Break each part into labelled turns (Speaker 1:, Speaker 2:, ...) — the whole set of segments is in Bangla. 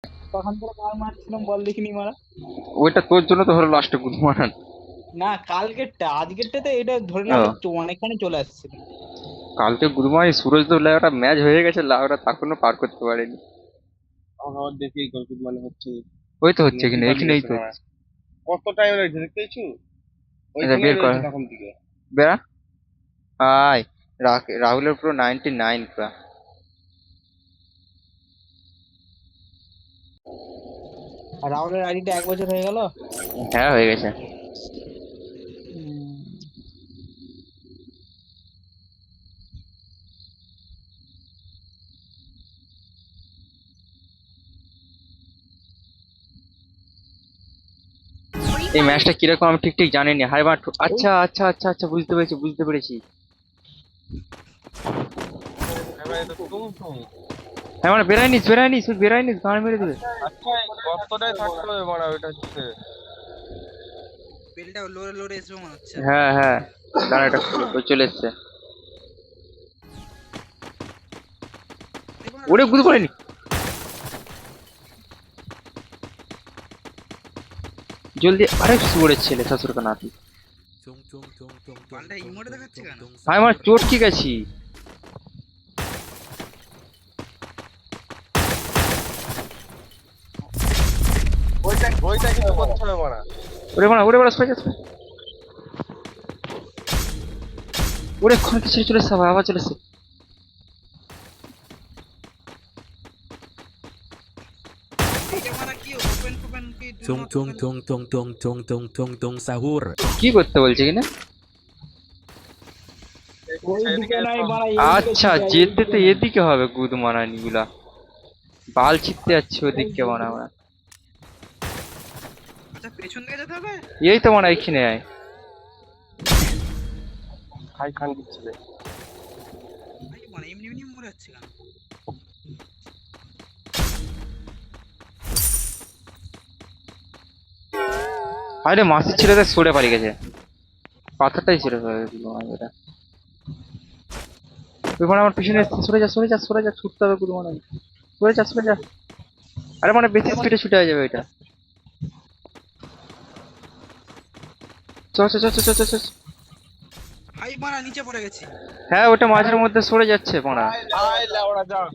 Speaker 1: তখন ধরে কার মারছিলাম বল দেখিনি মারা।
Speaker 2: ওইটা তোর জন্য তো হলো লাস্টে গুড মারান।
Speaker 1: না কালকেরটা, আজকেরটাতে এটা ধরে না
Speaker 2: ও,
Speaker 1: আমি অনেকখানি চলে আসছিল।
Speaker 2: কালকে গুড মারানি সুরজ তো লাউটা ম্যাচ হয়ে গেছে, লাউটা তখনও পার করতে পারেনি।
Speaker 3: আমার দেখি গল্প মানে হচ্ছে
Speaker 2: ওই তো হচ্ছে
Speaker 3: নদী
Speaker 2: এখানে,
Speaker 3: পালিয়ে
Speaker 2: এখানেই
Speaker 3: গেছে
Speaker 2: তো
Speaker 3: মারা।
Speaker 2: হচ্ছে।
Speaker 3: কত টাইম লাগছে দেখতেইছু?
Speaker 2: আচ্ছা
Speaker 3: ওইখানেই
Speaker 2: বের কর,
Speaker 3: রয়েছে তখন থেকে।
Speaker 2: বেড়া। আয়, রাহুলের পুরো 99 পুরা।
Speaker 1: আর রাহুলের আইডিটা 1 বছর হয়ে গেল।
Speaker 2: হ্যাঁ হয়ে গেছে।
Speaker 1: উম,
Speaker 2: এই ম্যাচটা কিরকম আমি ঠিক ঠিক জানি না, হাই মাঠ।
Speaker 1: এই
Speaker 2: আচ্ছা আচ্ছা আচ্ছা আচ্ছা, বুঝতে পেরেছি বুঝতে পেরেছি।
Speaker 3: এবার এটা তুম তুম।
Speaker 2: হ্যাঁ মানে বেরাই নিস বেরাই নিস, গান মেরে দেবে।
Speaker 3: আচ্ছা এই গর্তটাই থাকতে হবে মারা, ওইটা হচ্ছে।
Speaker 1: বেলটা লড়ে লড়ে এসবে মনে হচ্ছে।
Speaker 2: হ্যাঁ হ্যাঁ, দাঁড়া এটা ওই চলে এসছে। ওরে বুঝতে পারিনি। জলদি, আরে শুয়োরের ছেলে শ্বশুর কা নাতি।
Speaker 1: বালটা ইমোটে দেখাচ্ছে কেন?
Speaker 2: ভাই আমার চোট কি গেছি।
Speaker 3: ওইটা কিন্তু করতে হবে মারা।
Speaker 2: ওরে মারা স্পাইক আছে। ওরে খড় কিছু চলে এসছে, আবার চলে এসছে।
Speaker 1: এইটা মারা কি ওপেন ওপেন কি do
Speaker 4: Tung
Speaker 1: not
Speaker 4: tung
Speaker 1: open?
Speaker 4: tung tung tung tung tung tung tung sahur.
Speaker 2: কি করতে বলছে কিনা।
Speaker 1: ওই দিকে
Speaker 3: এদিকে
Speaker 1: নাই
Speaker 3: এসো।
Speaker 1: মারা, এইদিকে
Speaker 2: আচ্ছা,
Speaker 1: ছিটা,
Speaker 2: যেতে
Speaker 1: এইদিকে
Speaker 2: তো
Speaker 1: নাই।
Speaker 2: এদিকে হবে গুদ মারানি গুলা। বাল ছিটতে যাচ্ছে ওদিককে মারা আমরা।
Speaker 1: আচ্ছা পেছন দিকে যেতে হবে।
Speaker 2: এই তো মারা এখানে আয়।
Speaker 3: খাই খান দিচ্ছিলে।
Speaker 1: ভাই মানে এমনি এমনি মরে যাচ্ছে কেন?
Speaker 2: আরে মাসির ছেলেদের সরে পালিয়ে গেছে। পাথরটাই ছিল এটা। ওই মানে আমার পিছনে এসছে, সরে যা সরে যা সরে যা, ছুটতে হবে গুদ মারানি। সরে যা সরে যা। আরে মানে বেশি স্পিডে ছুটে হয়ে যাবে এটা। চল চল চল চল চল চল।
Speaker 1: ভাই মারা নিচে পড়ে গেছি।
Speaker 2: হ্যাঁ ওটা মাঝের মধ্যে সরে যাচ্ছে মারা।
Speaker 3: আই লাউড়া যাও।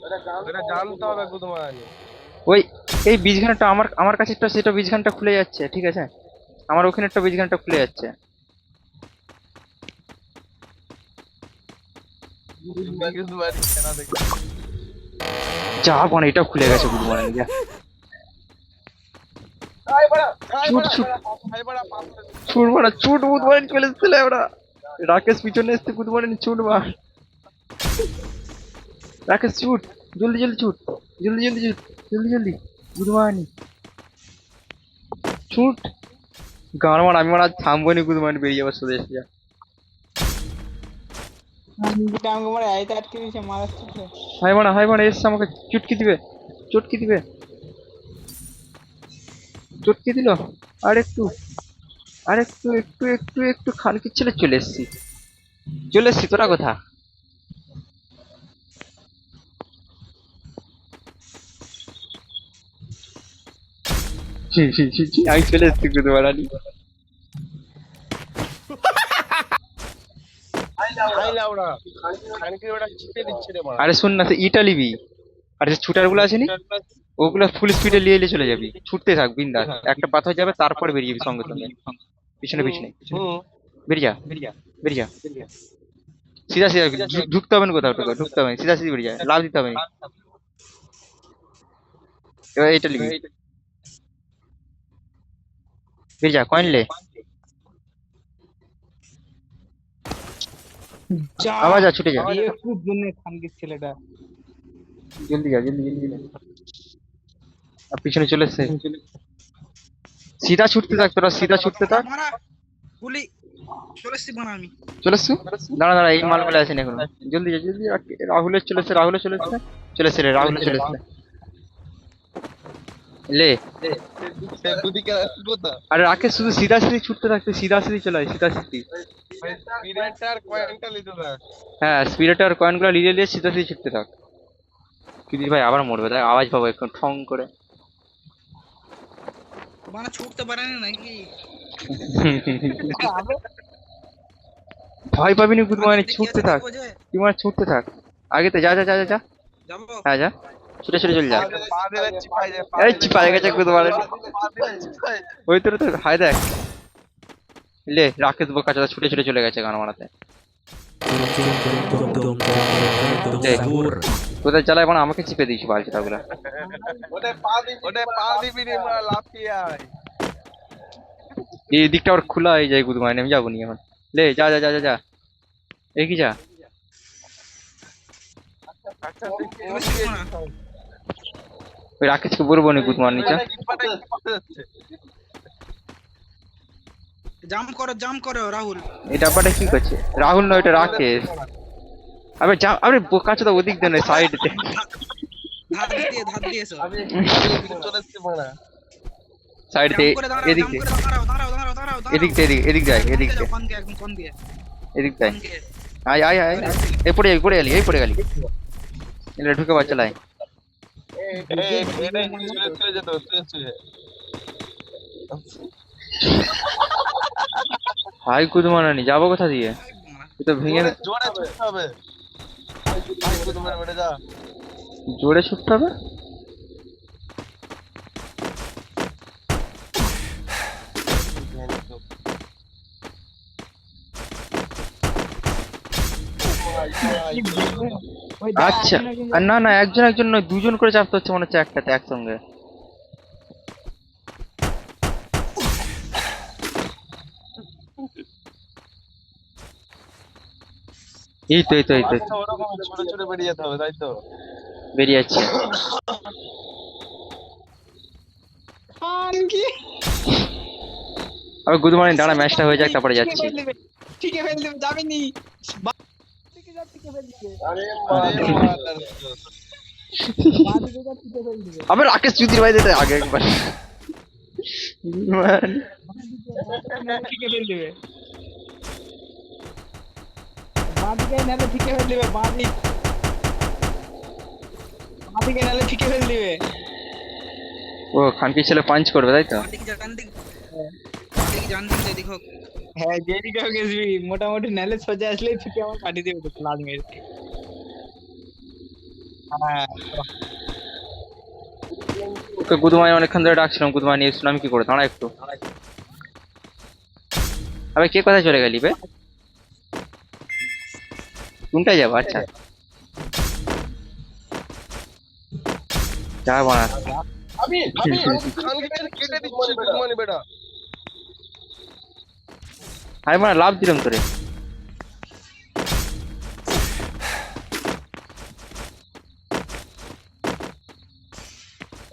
Speaker 3: এটা জানতে হবে গুদমানি।
Speaker 2: ওই, এই বীজঘানটা আমার আমার কাছে একটা, সেটা বীজঘানটা খুলে যাচ্ছে, ঠিক আছে। আমার ওখানে একটা বীজঘানটা খুলে যাচ্ছে।
Speaker 3: গুদমানি কেন দেখি।
Speaker 2: যা মানে এটা খুলে গেছে গুদ মারানি যা।
Speaker 3: আই বড়া, আই
Speaker 2: ছুট
Speaker 3: বড়া,
Speaker 2: ছুট
Speaker 3: আই বড়া পাথর।
Speaker 2: ছুট মারা, ছুট গুদ মারানি চলে এসেছিল ওরা। রাকেশ পিছনে এসছে, গুদ মারানি ছুট মার। রাকেশ ছুট, জলদি জলদি ছুট, জলদি জলদি ছুট, জলদি জলদি। গুদ মারানি ছুট। গান মার, আমি মারা থামবো নি, গুদ মারানি বেরিয়ে যাবার সোজা এসে যা।
Speaker 1: যেটা আমাকে মারা আইতে আটকে দিয়েছে মারাচ্ছে।
Speaker 2: হাই মারা এসছে, আমাকে চুটকি দিবে, চটকি দিবে, চটকি দিল। আর একটু, আর একটু একটু একটু একটু খানকির ছেলে চলে এসছি, চলে এসছি। তোরা কোথা? আমি চলে এসছি গুদ মারানি।
Speaker 3: আই লাউড়া। খানকি ওটা ছিটে দিচ্ছে রে মারা।
Speaker 2: আরে শোন না, সে ইটা লিবি। আর যে ছুটার গুলো আছে নি, ওগুলো ফুল স্পিডে নিয়ে নিয়ে চলে যাবি, ছুটতে থাক বিন্দাস। একটা পাথর যাবে, তারপর বেরিয়ে যাবি সঙ্গে সঙ্গে। পিছনে
Speaker 3: হুম
Speaker 2: পিছনে
Speaker 3: হুম।
Speaker 2: বেরিয়ে যা, বেরিয়ে যা। সিধা সিধা ঢুকতে হবে না কোথাও, ঢুকতে হবে না, সিধা সিধি বেরিয়ে যা, লাভ দিতে হবে না। এবার এইটা লিবি, বেরিয়ে যা, কয়েন লে।
Speaker 1: যা
Speaker 2: আবার যা, ছুটে যা,
Speaker 1: একটু জন্য খানকির ছেলেটা।
Speaker 2: জলদি যা, জলদি জলদি জলদি। আর পিছনে চলে এসছে, সিধা ছুটতে থাক তোরা, সিধা ছুটতে থাক।
Speaker 1: মারা গুলি চলে এসছি মারা আমি।
Speaker 2: চলে এসছু, দাঁড়া দাঁড়া, এই মালগুলো আসেনি এখনো। জলদি যা জলদি। রাহুলের চলে এসছে, রাহুলের চলে এসছে, চলে এসছে রে, রাহুলের চলে এসছে। লে।
Speaker 3: সে দুদিকে কোথা?
Speaker 2: আরে রাকেশ শুধু সিধা সিধি ছুটতে থাকতে, সিধা সিধি চলে আয়, সিধা সিধি।
Speaker 3: স্পিরিটটা আর কয়েনটা লিতে থাক।
Speaker 2: হ্যাঁ স্পিরিট আর কয়েন গুলো লিয়ে লিয়ে সিধা সিধি ছুটতে থাক। কিন্তু ভাই আবার মরবে, তাই আওয়াজ পাবো এখন ঠং করে।
Speaker 1: মানে ছুটতে পারেনি নাকি?
Speaker 2: ভয় পাবি না গুড মর্নিং,
Speaker 1: দেখি
Speaker 2: ছুটতে
Speaker 1: আছে,
Speaker 2: থাক।
Speaker 1: দেখবো যে
Speaker 2: তুই মানে ছুটতে থাক, আগেতে যা যা যা যা যা।
Speaker 1: যাবো।
Speaker 2: হ্যাঁ যা, ছুটে ছুটে চলে যা।
Speaker 3: পা দিলে চিপাই যায়, পা
Speaker 2: এই
Speaker 3: দিলে
Speaker 2: চিপায় গেছে গুড মর্নিং।
Speaker 3: পা দিলে চিপাই যায়।
Speaker 2: ওই তোর তো হাই দেখ, লে রাকেশ বোকা চোদা ছুটে ছুটে চলে গেছে গান মারাতে।
Speaker 4: Dong dong dong sahur.
Speaker 2: তোদের জ্বালায় মানে আমাকে চিপে দিয়েছি বালছিটা গুলা।
Speaker 3: ওটায় পা দিবি রে মা, লাফিয়ে আয়।
Speaker 2: এই দিকটা ওর খোলা হয়ে যায় গুড মর্নিং, আমি যাবো নি এখন। লে যা যা যা যা যা, এই কি যা।
Speaker 3: আচ্ছা তুই কোন দিকে যাচ্ছিস?
Speaker 2: ওই রাকেশকে বলবো নি গুড মর্নিং যা।
Speaker 1: জাম করো রাহুল।
Speaker 2: এই ডাব্বাটা কি করছে? রাহুল নয়, এটা রাকেশ। আবে যা, আরে বোকা চোদা ওদিক দিয়ে নয়, সাইড দে।
Speaker 1: ধার দিয়ে এসো।
Speaker 3: চলে এসছি মারা।
Speaker 2: সাইড
Speaker 1: জাম
Speaker 2: দে,
Speaker 1: করে দাঁড়াও,
Speaker 2: এদিক
Speaker 1: জাম
Speaker 2: দে,
Speaker 1: করে দাঁড়াও।
Speaker 2: এদিক দে, এদিক যায়, এদিক দে,
Speaker 1: কোন কে একদম কোন দিয়ে?
Speaker 2: এদিক যায়।
Speaker 1: কোন কে?
Speaker 2: আয় আয় আয়, এই পড়ে যাবি, পড়ে গেলি, এই পড়ে গেলি। এলে ঢুকে বাচ্চা লাই।
Speaker 3: এই এটাই চলে যেত, চলে।
Speaker 2: হাই গুড মর্নিং, যাবো কোথা দিয়ে? তুই তো ভেঙে
Speaker 3: জোরে ছুটতে হবে। ভাই কত মেরে বেড়ে যা।
Speaker 2: জোরে ছুটতে হবে। আচ্ছা, আর না না, একজন একজন নয়, দুজন করে চাপতে হচ্ছে মনে হচ্ছে একটাতে একসঙ্গে। এই তো এই তো এই তো,
Speaker 3: আচ্ছা, ওরকম ছোট ছোট বেরিয়ে যেতে হবে, তাই তো?
Speaker 2: বেরিয়ে যাচ্ছে। আবার গুড মর্নিং, দাঁড়া ম্যাচটা হয়ে যাক তারপরে যাচ্ছি।
Speaker 1: ঠিকই ফেল দেবে, যাবেনি।
Speaker 3: আরে মার।
Speaker 2: আবার রাকেশ চুদির ভাই দিতে আগে একবার।
Speaker 1: ঠিকই ফেল দেবে। বাঁদিকে নালে ঠিকই ফেল দেবে, বাঁদিকে নালে ঠিকই ফেল দেবে।
Speaker 2: ও খানকি ছেলে পাঞ্চ করবে তাই তো?
Speaker 1: হ্যাঁ, যেদিকে হোক আসবি, মোটামুটি নালে সোজা আসলেই ঠিকই আমার পাঠিয়ে দেবে তো লাল মেরে। হ্যাঁ,
Speaker 2: ওকে গুড মর্নিং অনেকক্ষণ ধরে ডাকছিলাম, গুড মর্নিং এসো, আমি কি করে দাঁড়া একটু। আবে কে কোথায় চলে গেলি বে? কোনটায় যাবো? আচ্ছা যা বানা।
Speaker 3: আমি খানকে কেটে দিচ্ছি গুদমানি বেটা।
Speaker 2: আমি মানে লাভ দিলাম তোরে।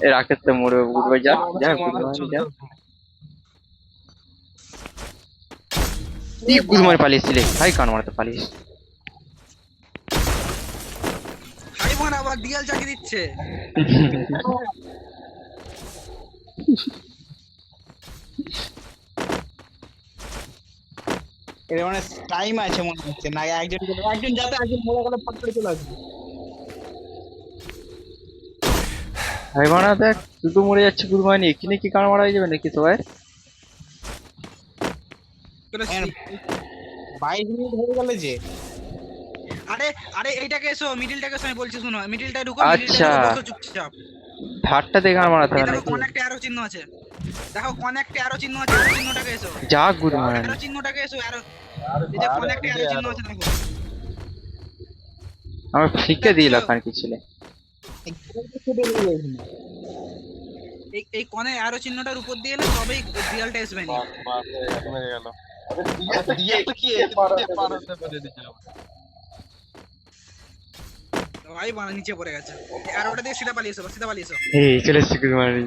Speaker 2: এ রাকেশ তো মরবে, গুড বাই যা যা, গুড মর্নিং যা। তুই গুড মর্নিং পালিয়েছিলে, ভাই কান মারতে পালিয়েছিস।
Speaker 1: হাই বোন আবার ডিএল চাকি দিচ্ছে। এর মানে টাইম আছে মনে হচ্ছে না, একজন যাতে একজন মরে গেলে ফট করে চলে আসবে।
Speaker 2: ভাই মানা দেখ, তুই তো মরে যাচ্ছে গুড মর্নিং, এখানে কি কান মারা হয়ে যাবে নাকি সবাই?
Speaker 1: 22 মিনিট হয়ে গেল যে। আরে আরে এইটাকে এসো, মিডলটাকে এসো, আমি বলছি শোনো, মিডলটায় ঢুকো,
Speaker 2: আচ্ছা।
Speaker 1: মিডলটায় বসো চুপচাপ।
Speaker 2: ধারটা দেখে আর মারাতে হবে
Speaker 1: দেখো
Speaker 2: নাকি?
Speaker 1: কোন একটা অ্যারো চিহ্ন আছে, দেখো কোন একটা অ্যারো চিহ্ন আছে, অ্যারো চিহ্নটাকে এসো,
Speaker 2: যা গুড মর্নিং।
Speaker 1: অ্যারো চিহ্নটাকে এসো, অ্যারো এই যে কোন একটা অ্যারো চিহ্ন আছে দেখো।
Speaker 2: আমার ফিকে দিল খানকি ছেলে।
Speaker 1: এই কোণে অ্যারো চিহ্নটার উপর দিয়ে এলে তবেই ডিএলটা আসবে না।
Speaker 3: বাস মেরে গেল। আরে দিয়ে কি এতে পার হতে পারে দিছে।
Speaker 1: ভাই বানা নিচে পড়ে গেছে, অ্যারোটা দিয়ে সিধা পালিয়ে এসো, সিধা পালিয়ে এসো।
Speaker 2: এই চলে এসছি গুড মর্নিং।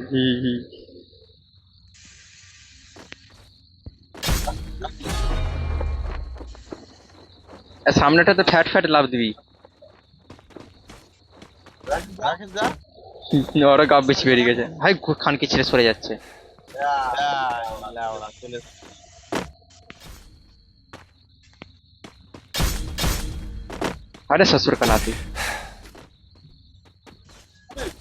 Speaker 2: সামনেটাতে ফ্যাট ফ্যাট লাভ দিবি,
Speaker 3: রাকেশ যা।
Speaker 2: ওরা গাব বেশি বেরিয়ে গেছে। ভাই খানকি ছেড়ে সরে যাচ্ছে।
Speaker 3: লাউড়া চলে।
Speaker 2: আরে শ্বশুর কানাতি।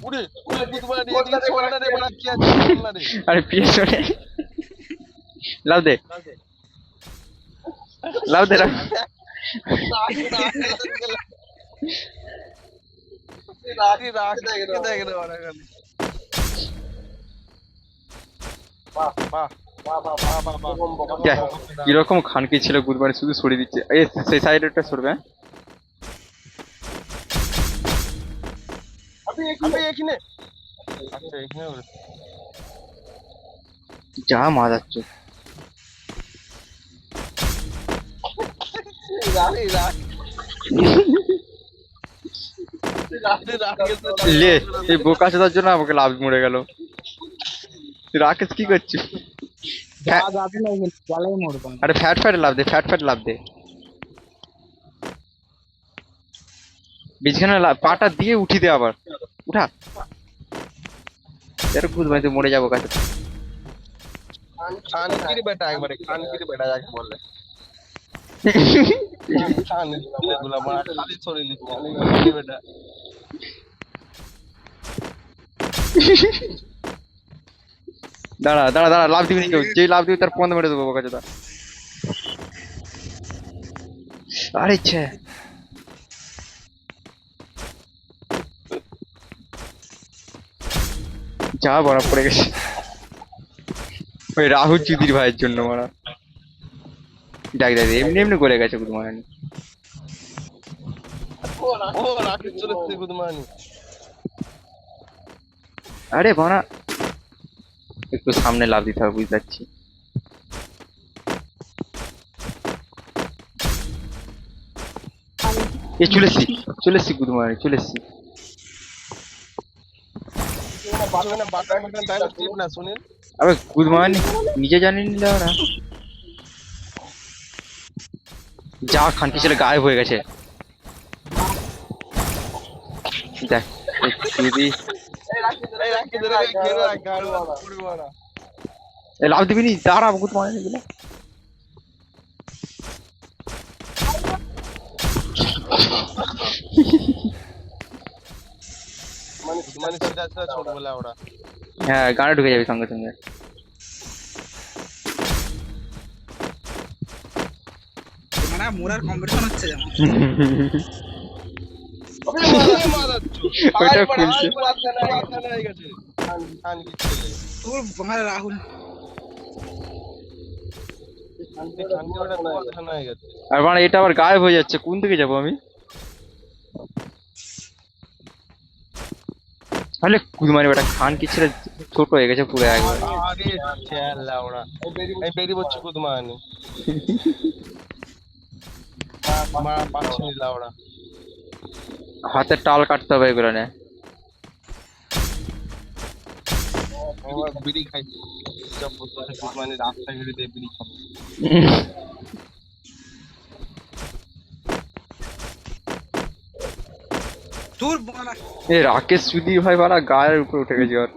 Speaker 3: উড়ে উড়ে বুধমানি এদিকে চল না রে বড়া কি আছে চল না রে
Speaker 2: আরে পিছনে লাভ দে লাভ দে
Speaker 3: দেখ রে বড়া খালি বাহ বাহ বাহ বাহ বাহ বাহ
Speaker 2: দেখ, কিরকম খানকি ছিল গুদমানি, শুধু সরিয়ে দিচ্ছে। সেই সাইডেরটা সরবে।
Speaker 3: আমি এখানে আচ্ছা এখানে
Speaker 2: যা মারাচ্ছ লে, এই বোকা চোদার জন্য আমাকে লাভ মরে গেল। রাকেশ কি করছিস?
Speaker 1: জ্বালাই মরবো।
Speaker 2: আরে ফ্যাট ফ্যাট লাভ দে, ফ্যাট ফ্যাট লাভ দে। বিছখানে পাটা দিয়ে উঠি দে আবার, উঠা। এর গুদমানি তুই মরে যাবো কাছে।
Speaker 3: খানকির বেটা একবারে খানকির বেটা যাকে বলে খানগুলা মারা খালি ছড়িয়ে দিচ্ছে খানকির বেটা
Speaker 2: দাঁড়া দাঁড়া দাঁড়া, লাভ দিবি না কেউ, যেই লাভ দিবি তার 15 মেরে দেবো বোকা চোদা। আরে ছে যা বড় পড়ে গেছে ওই রাহুল চুদির ভাইয়ের জন্য মারা। দেখ দেখ এমনি এমনি করে গেছে গুদমানি।
Speaker 3: ও রাখি চলেছে গুদমানি
Speaker 2: আরে বানা, একটু সামনে লাভ দিতে হবে, বুঝতে পারছি। এ চলেছি গুদমানি চলেছি।
Speaker 3: না সুনীল
Speaker 2: আবে গুদমানি নিজে জানি না ওরা যা খানকি ছেলে গায়েব হয়ে গেছে। দেখ যদি লাভ দিবি নি, দাঁড়া গুদমানি গুলো।
Speaker 3: মানে সিধা সিধা ছোট বলে ওরা
Speaker 2: হ্যাঁ, গানে ঢুকে যাবি সঙ্গে সঙ্গে।
Speaker 1: মানে মোরার কম্পিটিশন হচ্ছে যেমন।
Speaker 2: ওইটা খুলছে।
Speaker 1: তোর মানে রাহুল
Speaker 2: আর মানে এটা আবার গায়েব হয়ে যাচ্ছে, কোন দিকে যাবো আমি? তাহলে গুদমানি বেটা খানকি ছেলে ছোট হয়ে গেছে পুরো একবার।
Speaker 3: বেরিয়ে পড়ছে গুদমানি পাচ্ছি নি লাউড়া
Speaker 2: হাতের টাল কাটতে হবে এগুলো নে।
Speaker 3: বিড়ি খাই গুদমানি রাস্তায় ঘুরে দিয়ে বিড়ি খাবো
Speaker 1: তোর মানে
Speaker 2: এ রাকেশ সুদীপ ভাই বাড়া গায়ের উপরে উঠে গেছে ওর।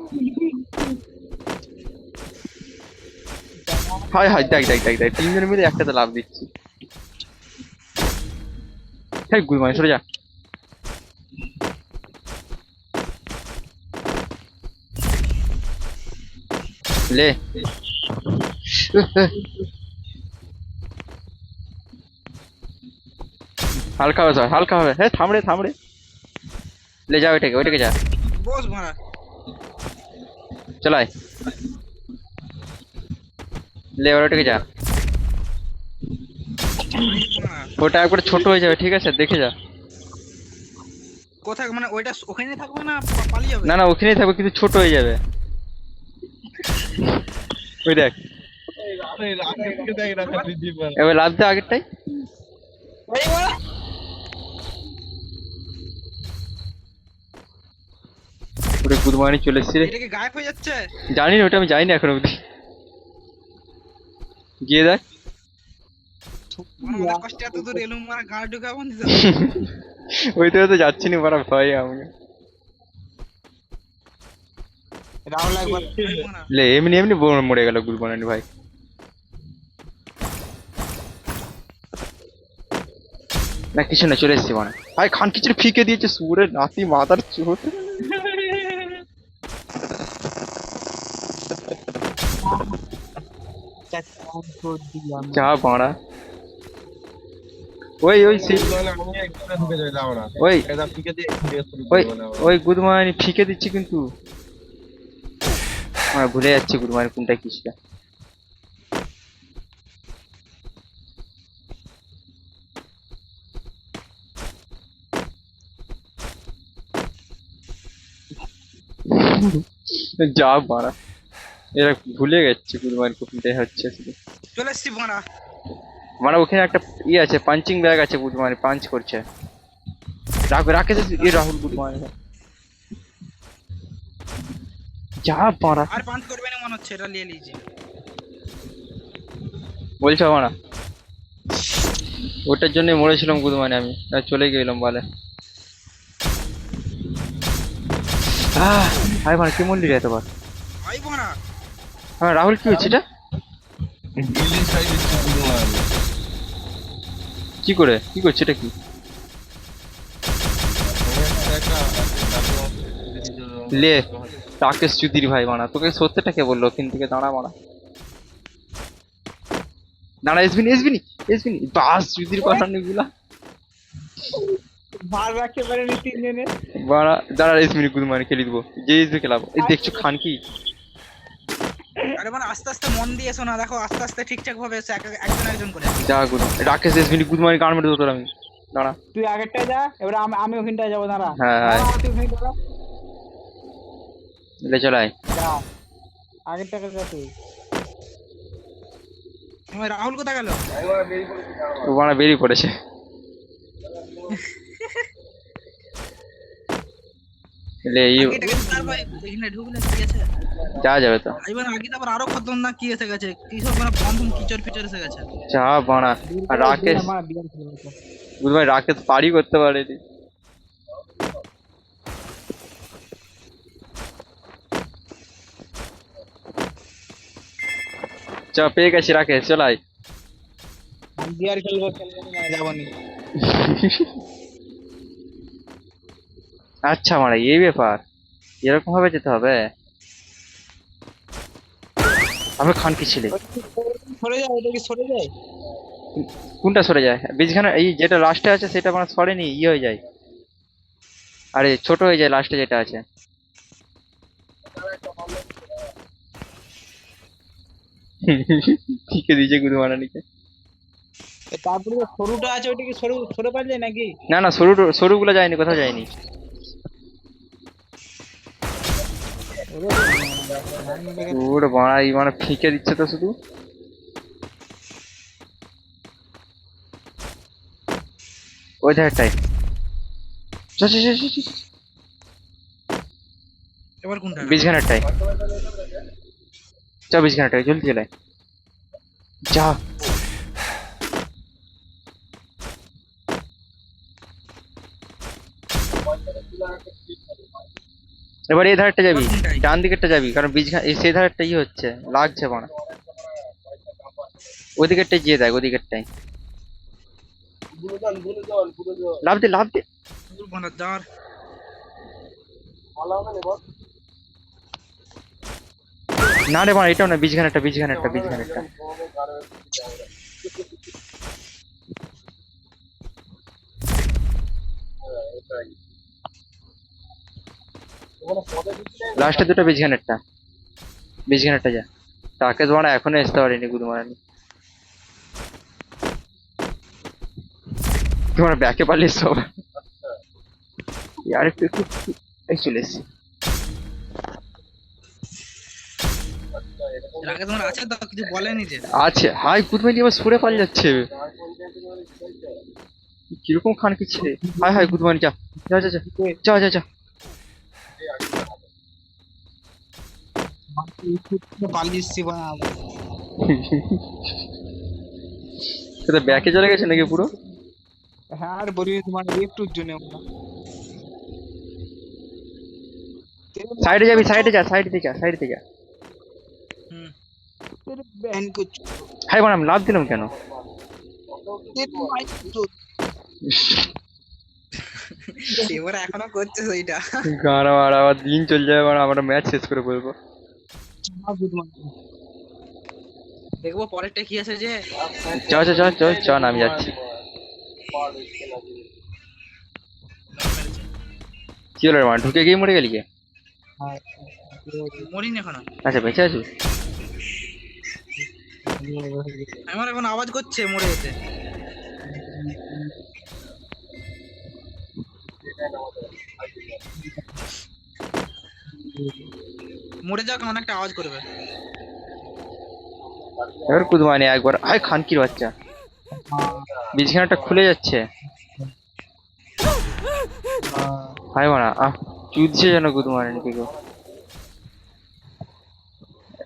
Speaker 2: হাই হাই দেখ দেখ দেখ দেখ, তিনজন মিলে একসাথে লাভ দিচ্ছি। হ্যাঁ গুদমানি সরে যা। লে হালকা হবে সবাই, হালকা হবে। হ্যাঁ থামড়ে থামড়ে লে যা, ওইটাকে যা।
Speaker 1: বস মারা
Speaker 2: চলাই লে, ওইটাকে যা। ওটা একবার ছোট হয়ে যাবে, ঠিক আছে দেখে যা।
Speaker 1: কোথায় মানে ওইটা ওখানে থাকবে না পালিয়ে যাবে?
Speaker 2: না না ওখানেই থাকবে, কিন্তু ছোট হয়ে যাবে। ওই দেখ এবার লাভ দে আগেরটাই। ওটা গুদমানি চলে এসছে রে।
Speaker 1: এটা কি গায়েব হয়ে যাচ্ছে?
Speaker 2: জানি না, ওটা আমি জানি না এখন অব্দি। গিয়ে দেখ।
Speaker 1: মানে অনেক কষ্টে এত দূর এলুম মারা গাড়ি ঢুকাবো না
Speaker 2: ওইটা তো যাচ্ছি না মারা, ভয় আমাকে।
Speaker 1: রাহুল একবার
Speaker 2: লে এমনি এমনি মরে গেল গুদমানি ভাই। না কিছু না, চলে এসছি মানে ভাই। খান কিছু ফিকে দিয়েছে সুরে নাতি মাথার চোট। যা বাড়া ওই ওই সেই
Speaker 3: আমি এখানে ঢুকে যাই, যাও না।
Speaker 2: ওই
Speaker 3: এটা পিকে দিয়ে দিয়ে শুরু
Speaker 2: ওই
Speaker 3: করবো না আবার।
Speaker 2: ওই গুদমানি ফিকে দিচ্ছি কিন্তু আমরা ভুলে যাচ্ছি গুদমানি কোনটা কি সেটা। যা বাড়া এরা ভুলে গেছে গুদমানি কোনটাই হচ্ছে শুধু।
Speaker 1: চলে এসছি বাড়া।
Speaker 2: মানে ওখানে একটা আছে পাঞ্চিং ব্যাগ আছে গুদমানি পাঞ্চ করছে রাকেশ রাহুল গুদমানি যা বাড়া
Speaker 1: আর পাঁচ করবে না মনে হচ্ছে, এটা নিয়ে নিয়েছি।
Speaker 2: বলছো না ওটার জন্য মরেছিলাম গুদমানি আমি আর চলে গেলাম বলে হাই মানে কি মন্দির এতবার
Speaker 1: ভাই বাড়া
Speaker 2: হ্যাঁ রাহুল কি হচ্ছে এটা
Speaker 3: বিল্ডিং সাইড দিচ্ছি শুধু না আমি।
Speaker 2: কি করে কি করছে এটা কি লে রাকেশ চুদির ভাই মানা তোকে সত্যটা কে বললো ওখান থেকে দাঁড়া মানা দাঁড়া এসবিনি এসবিনি এসবিনি বাস চুদির পাঠানো গুলা
Speaker 1: ভার রাখতে পারেনি তিনজনে।
Speaker 2: বাড়া দাঁড়া এসবিনি গুদমানি খেলে দিবো যে এসবি খেলাবো এই দেখছো খান কি
Speaker 1: আরে মানে আস্তে আস্তে মন দিয়ে শোনা, দেখো আস্তে আস্তে ঠিকঠাক ভাবে এসে একজন একজন করে।
Speaker 2: যা গুদ রাকেশ এসবিনি গুদমানি গান মেরে দেবো তোর আমি দাঁড়া
Speaker 1: তুই আগেরটায় যা, এবার আমি ওখানটায় যাবো। দাঁড়া
Speaker 2: হ্যাঁ হ্যাঁ
Speaker 1: তুই ওখানটায় যা।
Speaker 2: লে চলাই
Speaker 1: যা আগেরটাকে যা তুই। আমার রাহুল কোথায় গেল?
Speaker 2: ও বাড়া বেরিয়ে পড়েছে লে এই
Speaker 1: আগেটাকে তার ভাই এখানে ঢুকলে কি আছে?
Speaker 2: যাওয়া যাবে তো
Speaker 1: এবার আগে তো আবার আরো খতরনাক কি এসে গেছে, কি সব মানে বন্ধন কিচর ফিচর এসে গেছে।
Speaker 2: যা বাড়া আর রাকেশ বুঝবাই রাকেশ পারি করতে পারেনি চ পেয়ে গেছি রাকেশ চলাই
Speaker 1: বিয়ার খেলবো খেলবো না যাবনি।
Speaker 2: আচ্ছা মানে এই ব্যাপার এরকম ভাবে যেতে হবে আমরা খান কি ছিলে
Speaker 1: সরে যায়, এটা কি সরে যায়?
Speaker 2: কোনটা সরে যায় বীজখানা এই যেটা লাস্টে আছে সেটা মানে সরেনি ইয়ে হয়ে যায় আরে ছোট হয়ে যায় লাস্টে যেটা আছে ঠিকই দিয়েছে গুরু মারানিকে
Speaker 1: তারপরে যে সরুটা আছে ওইটা কি সরু সরে পাওয়া যায় নাকি?
Speaker 2: না না সরুগুলো যায়নি কোথাও যায়নি ওরে বাড়াই মানে ফিকে দিচ্ছে তো শুধু ওই ধারটাই
Speaker 1: এবার কোনটা?
Speaker 2: বীজখানাটাই চ বীজখানাটাই জলদি চলাই যা এবার এই ধারটা যাবি ডান দিকেরটা যাবি কারণ বীজখানা সেই ধারটাই হচ্ছে লাগছে বানা ওদিকেরটাই যেয়ে দেখ ওদিকেরটাই লাভ দে লাভ দে
Speaker 1: মানে দাঁড়
Speaker 2: না রে বানা এটাও না বীজখানাটা বীজখানাটা বীজখানাটা লাস্টে দুটো বীজখানাটা যা তাকে তোমার এখনো আসতে পারিনি গুরু মারানি তোমার ব্যাকে পারলে সব আর একটু একটু এই চলে এসছি
Speaker 1: আগে তোমার আছে তো কিছু বলেনি যে?
Speaker 2: আছে হাই গুদমানি আবার সরে পালিয়ে যাচ্ছে কিরকম খান কি ছেলে হাই হাই গুদমানি যা যা যা যা যা যা
Speaker 1: পালিয়েছি বা
Speaker 2: সেটা ব্যাকে চলে গেছে নাকি পুরো
Speaker 1: হ্যাঁ আর বলি তোমার একটুর জন্য
Speaker 2: সাইডে যাবি সাইডে যা সাইডে যা হাই বানাম লাভ দিলাম কেন
Speaker 1: এবার এখনো করছে সেইটা।
Speaker 2: গানা মারা আবার দিন চলে যাবে আমরা ম্যাচ শেষ করে বলবো
Speaker 1: দেখবো পরেরটা কি আছে যে
Speaker 2: চ চ চ চ চ না আমি যাচ্ছি। কি হলো রে মা, ঢুকে গিয়ে মরে গেলি কে?
Speaker 1: মরিনি এখনো।
Speaker 2: আচ্ছা বেঁচে আছো?
Speaker 1: আমার এখন আওয়াজ করছে মরে যেতে। মরে যাক এমন একটা আওয়াজ করবে।
Speaker 2: এবার কুদমানি একবার, হাই খানকির বাচ্চা, বিছানাটা খুলে যাচ্ছে। হাই মানা আহ, চুদছে যেন কুদমানি কেউ।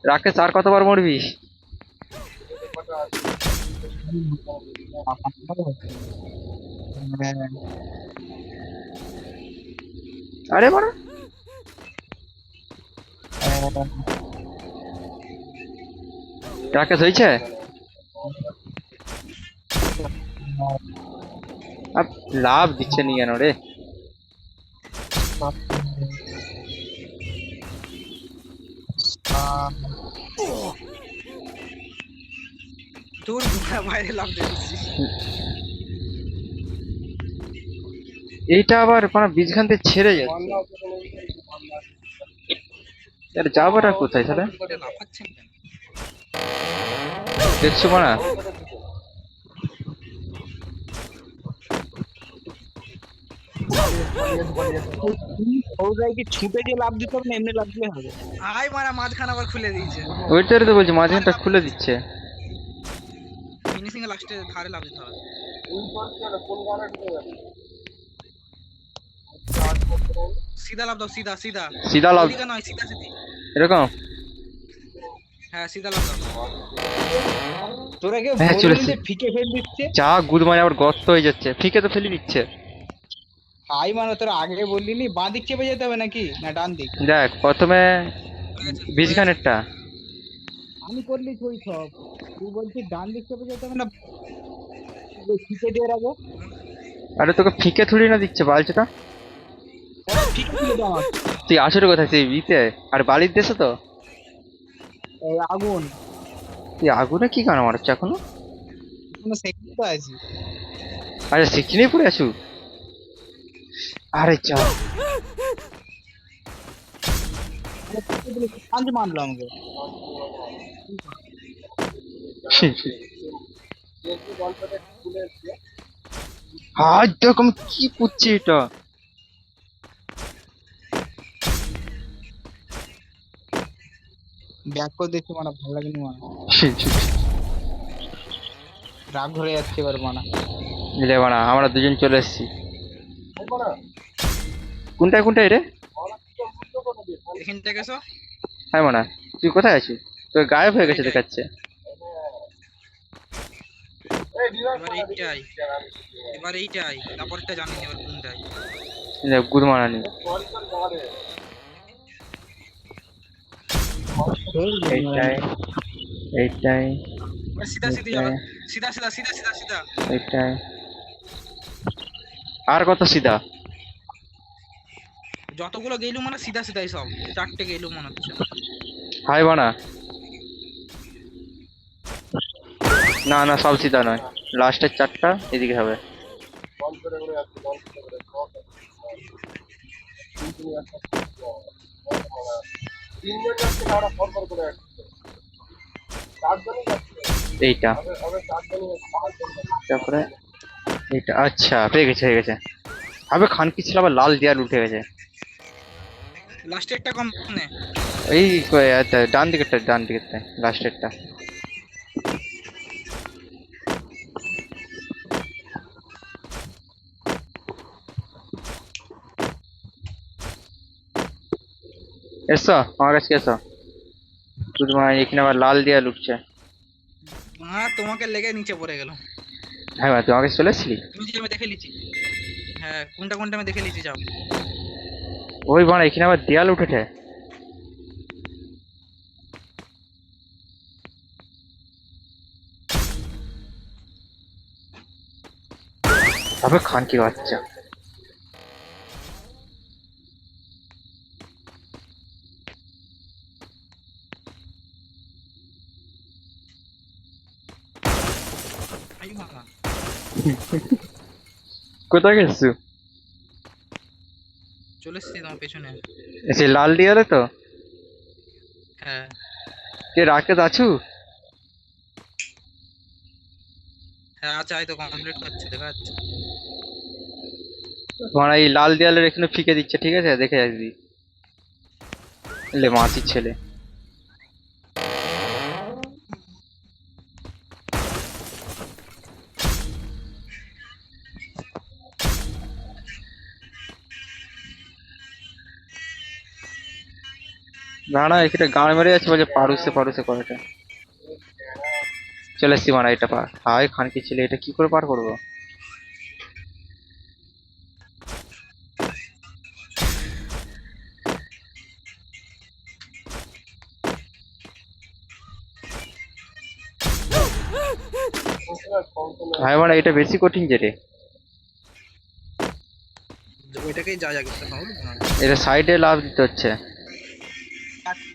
Speaker 2: রাকেশ আর কতবার মরবি? আরে মানা রাকেশ হয়েছে? আব লাভ দিচ্ছে নি কেন রে?
Speaker 1: তোর বুড়া বাইরে লাভ দিচ্ছি।
Speaker 2: এইটা আবার মানে বীজখান থেকে ছেড়ে যাচ্ছে। আরে যাবোটা কোথায় তাহলে?
Speaker 1: এটা লাফাচ্ছেন কেন?
Speaker 2: দেখছো মানা?
Speaker 5: ওটাই কি ছুটে গিয়ে লাভ দিতে হবে না এমনি লাভ দিলে হবে?
Speaker 1: আই মারা মাঝখান আবার খুলে দিয়েছে।
Speaker 2: ওইটারে তো বলছি মাঝখানটা খুলে দিচ্ছে।
Speaker 1: ফিনিশিং এ লাস্টে ধারে লাভ দিতে হবে। সিধা লাভ দাও, সিধা সিধা।
Speaker 2: সিধা লাভ
Speaker 1: ওদিকে নয়, সিধা সিধি।
Speaker 2: এরকম?
Speaker 1: হ্যাঁ সিধা লাভ দাও।
Speaker 5: তোরা কেউ
Speaker 2: হ্যাঁ,
Speaker 5: বললি
Speaker 2: চলেছি।
Speaker 5: যে ফিকে ফেল দিচ্ছে?
Speaker 2: যা গুদ মানে আবার গর্ত হয়ে যাচ্ছে, ফিকে তো ফেলে দিচ্ছে।
Speaker 5: হাই মানে তোরা আগে বললি নি বাঁ দিক চেপে যেতে হবে নাকি না ডান দিক?
Speaker 2: দেখ প্রথমে
Speaker 1: হয়ে গেছে,
Speaker 2: বীজখানেরটা।
Speaker 5: আমি করলি ওই সব, তুই বলছিস ডান দিক চেপে যেতে হবে না ফিকে দেওয়ার আগে?
Speaker 2: আরে তোকে ফিকে থুড়ি না দিচ্ছে বালচটা।
Speaker 5: ওরা ফিকে দিলে তো আমার
Speaker 2: তুই আসলে কোথায়, তুই ইতে আর বালির দেশে তো?
Speaker 5: এই আগুন
Speaker 2: তুই আগুনে কি গান মারছ এখনো?
Speaker 5: কোনো সেকেন্ড তো আছি।
Speaker 2: আরে সেখানেই পড়ে আছু? আরে চা
Speaker 5: পাঁচ মারলো আমাকে।
Speaker 2: আজ দেখো আমি কি করছি এটা।
Speaker 5: ব্যাক করে দেখছি মানে ভালো লাগেনি মানে রাগ ধরে যাচ্ছে এবার মানে।
Speaker 2: মিলে বানা আমরা দুজন চলে এসেছি। কোনটায় কোনটায় রে?
Speaker 1: এখান থেকে এসো।
Speaker 2: হ্যাঁ মানা তুই কোথায় আছিস? তোর গায়েব হয়ে গেছে দেখাচ্ছে।
Speaker 1: এবার এইটাই, এবার এইটাই, তারপরটা জানি না এবার কোনটাই।
Speaker 2: গুদ মারানি এইটাই, এইটাই,
Speaker 1: এবার সিধা সিধি যাবে, সিধা সিধা সিধা সিধা সিধা।
Speaker 2: এইটাই। আর কত সিধা?
Speaker 1: যতগুলো গেলু মানে সিধা সিধাই সব, 4টে গেলু মনে হচ্ছে।
Speaker 2: হাই বানা না না সব সিধা নয়, লাস্টের 4টা এদিকে হবে। এইটা তারপরে এইটা, আচ্ছা পেয়ে গেছে হয়ে গেছে। আবে খানকি ছিল আবার লাল দেয়াল উঠে গেছে।
Speaker 1: লাস্টে একটা কম নে।
Speaker 2: এই ডান দিকেরটা, ডান দিকেরটা লাস্টেরটা। এসো আমার কাছে এসো। তোমার এখানে আবার লাল দেয়াল উঠছে।
Speaker 1: হ্যাঁ তোমাকে লেগে নিচে পড়ে গেল।
Speaker 2: হ্যাঁ মা তুই আমার কাছে চলে এসেছিলি?
Speaker 1: তুমি যে আমি দেখে লিছি। হ্যাঁ কোনটা কোনটা আমি দেখে লিছি, যাও।
Speaker 2: ওই বানা এখানে আবার দেয়াল উঠেছে। তবে খানকির বাচ্চা।
Speaker 1: আই মামা
Speaker 2: কোথায় গেছো?
Speaker 1: চলে এসছি তোমার পেছনে।
Speaker 2: সে লাল দিয়ালে তো?
Speaker 1: হ্যাঁ
Speaker 2: কে রাকেশ আছু?
Speaker 1: হ্যাঁ আচ্ছা এই তো কমপ্লিট করছে দেখা যাচ্ছে।
Speaker 2: মানে এই লাল দেয়ালের এখানে ফিকে দিচ্ছে, ঠিক আছে দেখে আসবি। লে মাসির ছেলে। না না এখানে গান মেরে যাচ্ছে, বলছে পারুসে পারুসে করেটা। চলে এসছি মারা, এটা পার। হাই খানকি ছেলে, এটা কি করে পার করবো? ভাই মারা এটা বেশি কঠিন যে রে।
Speaker 1: ওইটাকেই যা যা করতে হবে না।
Speaker 2: এটা সাইডে লাভ দিতে হচ্ছে।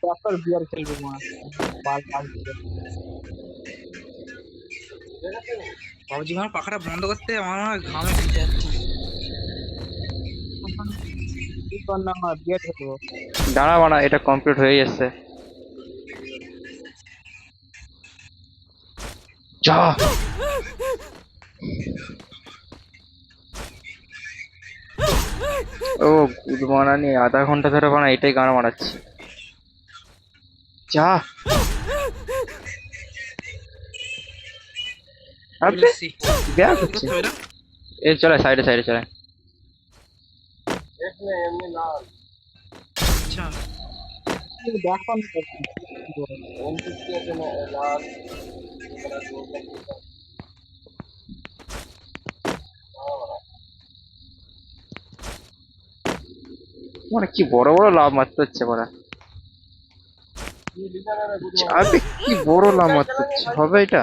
Speaker 5: ডক্টর বিয়ার খেলবো মারা বাল বাল
Speaker 1: বাবুজি আমার পাখাটা বন্ধ করতে আমার না ঘামে ভিজে যাচ্ছে।
Speaker 5: কি কর না বিয়ার খেলবো।
Speaker 2: দাঁড়া মারা, এটা কমপ্লিট হয়ে যাচ্ছে। যা ও গুড মর্নিং, আধা ঘন্টা ধরে বানা এটাই গান মারাচ্ছি। যা
Speaker 1: চলে
Speaker 2: আবে
Speaker 1: এসছি।
Speaker 2: ব্যাগ
Speaker 1: কি
Speaker 2: হচ্ছে।
Speaker 1: করতে হবে এটা?
Speaker 2: এ চলে সাইডে সাইডে চলে।
Speaker 1: আচ্ছা
Speaker 5: ব্যাক পান
Speaker 2: মানে কি বড় বড় লাভ মারতে হচ্ছে বড়া। আবে কি বড় লাভ মারতে হচ্ছে, হবে এটা?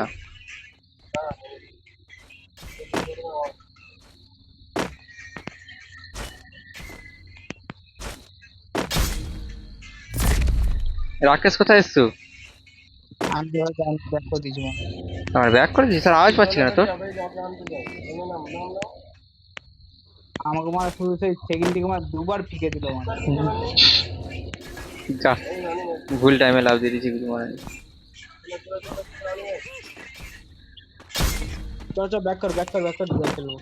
Speaker 2: রাকেশ কোথায় এসছো?
Speaker 5: আমি ব্যাক করে দিয়েছি মারা।
Speaker 2: আমার ব্যাক করে দিচ্ছিস, স্যার আওয়াজ পাচ্ছি না তোর।
Speaker 5: আমাকে মারা শুরু সেই সেকেন্ড থেকে মারা দুবার ফিকে দিল মারা।
Speaker 2: যা ভুল টাইমে লাভ দিয়ে দিচ্ছি কিছু মনে নেই।
Speaker 5: চল চল ব্যাক কর বিয়ার খেলবো।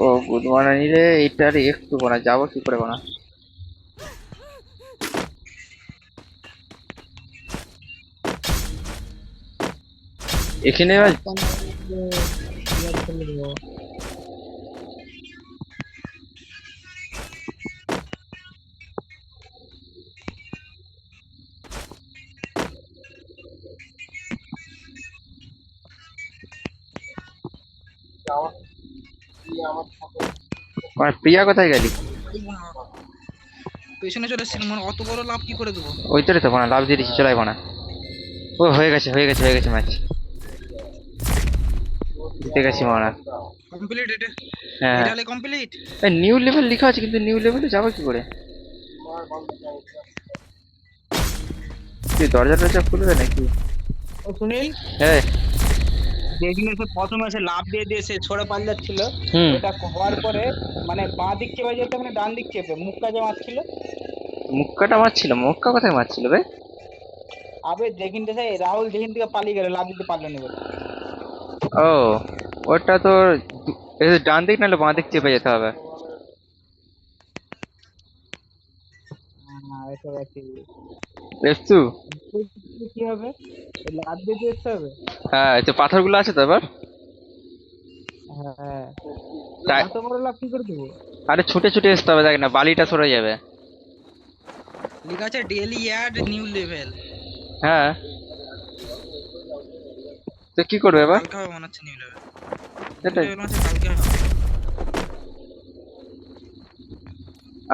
Speaker 2: ও গুড মর্নিং রে, এইটার একটু বানা যাবো কি করে বানা। এখানে এবার
Speaker 5: বিয়ার খেলবো।
Speaker 2: মানে প্রিয়া কোথায় গেলি?
Speaker 1: এই বাবা, পেছনে চলে এসছি মানে অত বড় লাভ কি করে দেবো?
Speaker 2: ওইটারে তো বানা লাভ দিয়ে দিচ্ছি, চলাই বানা। ও হয়ে গেছে ম্যাচ জিতে গেছি মারা।
Speaker 1: কমপ্লিট এটা?
Speaker 2: হ্যাঁ
Speaker 1: এটা হলে কমপ্লিট?
Speaker 2: নিউ লেভেল লেখা আছে, কিন্তু নিউ লেভেলে যাবো কি করে? তুই দরজা টরজা খুলবে নাকি?
Speaker 5: ও সুনীল
Speaker 2: হ্যাঁ
Speaker 5: যেদিন এসে প্রথমে এসে লাভ দিয়ে সে ছড়ে পাল্লাচ্ছিল,
Speaker 2: হুম।
Speaker 5: ওটা হওয়ার পরে মানে বাঁ দিক চেপে যেতে মানে ডান দিক চেপে মুখ কাজে মারছিল।
Speaker 2: মুক্কাটা মারছিল, মুক্কা কোথায় মারছিল বে?
Speaker 5: আবে যেদিনটা সে রাহুল যেদিন থেকে পালিয়ে গেল লাভ দিতে পারলো না বলে।
Speaker 2: ও ওটা তো ডান দিক নাহলে বাঁ দিক চেপে যেতে হবে।
Speaker 5: হ্যাঁ এসব আছে।
Speaker 2: এসছু?
Speaker 5: কি হবে লাভ দিয়ে আসতে হবে।
Speaker 2: হ্যাঁ তো পাথরগুলো আছে তো এবার।
Speaker 5: হ্যাঁ
Speaker 2: তাই
Speaker 5: এত বড় লাভ কি করে দেবো?
Speaker 2: আরে ছুটে ছুটে আসতে হবে, দেখ না বালিটা সরে যাবে।
Speaker 1: লেখা আছে ডেইলি অ্যাড নিউ লেভেল।
Speaker 2: হ্যাঁ তো কি করবে এবার?
Speaker 1: কালকে হবে মনে হচ্ছে নিউ লেভেল।
Speaker 2: সেটাই।
Speaker 1: লেভেল আছে কালকে হবে।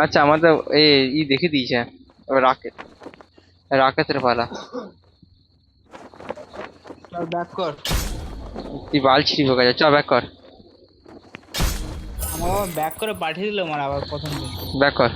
Speaker 2: আচ্ছা আমাদের ই দেখে দিয়েছে। এবার রাকেতের পালা।
Speaker 5: চল ব্যাক কর।
Speaker 2: তুই বাল ছিড়ি ঢোকা যা, চ ব্যাক কর।
Speaker 5: আমার ব্যাক করে পাঠিয়ে দিল আমার আবার প্রথম দিন।
Speaker 2: ব্যাক কর।